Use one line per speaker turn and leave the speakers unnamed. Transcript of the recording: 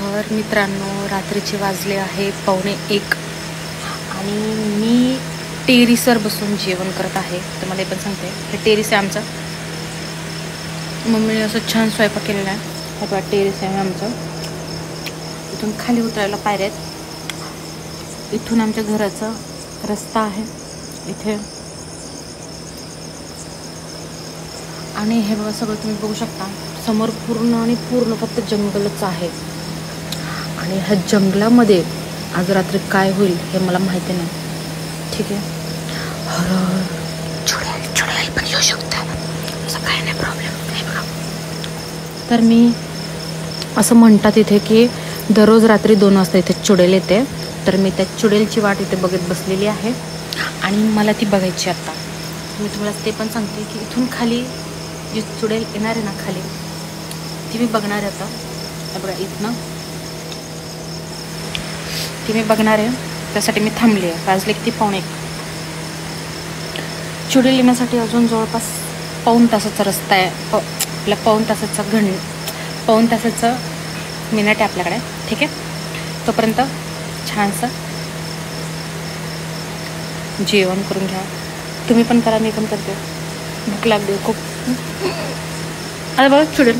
तर मित्रांनो, रात्रीचे वाजले आहे 1:15 आणि मी टेरेसवर बसून जेवण करत आहे. तुम्हाला पण सांगते, हे टेरेस आहे आमचं. मम्मीने असं छान स्वयंपाक केलेला आहे. हा बघा टेरेस आहे आमचं. इथून खाली उतरायला पायऱ्या आहेत. इथून आमच्या घराचा रस्ता आहे इथे. आणि हे बघा सगळं तुम्ही बघू शकता. समोर पूर्ण फक्त जंगलच आहे. आणि ह्या जंगलामध्ये आज रात्री काय होईल हे मला माहिती नाही. ठीक आहे, चुडेल पण येऊ शकतं, असं काय नाही प्रॉब्लेम. हे बघा, तर मी असं म्हणतात इथे की दररोज रात्री 2 वाजता इथे चुडेल येते. तर मी त्या चुडेलची वाट इथे बघत बसलेली आहे आणि मला ती बघायची आता. मी तुम्हाला ते पण सांगते की इथून खाली जी चुडेल येणार आहे ना खाली, ती मी बघणार आहे आता. बघा इथनं ती मी बघणार आहे. त्यासाठी मी थांबली आहे. वाजले किती 1:15. चुडेल येण्यासाठी अजून जवळपास पाऊण तासाचा रस्ता आहे. आपल्या पाऊण तासाचं मिनिट आहे आपल्याकडे. ठीक आहे, तोपर्यंत छानसं जेवण करून घ्या. तुम्ही पण करा, मी पण करते. भूक लागली खूप. आता बघा चुडेल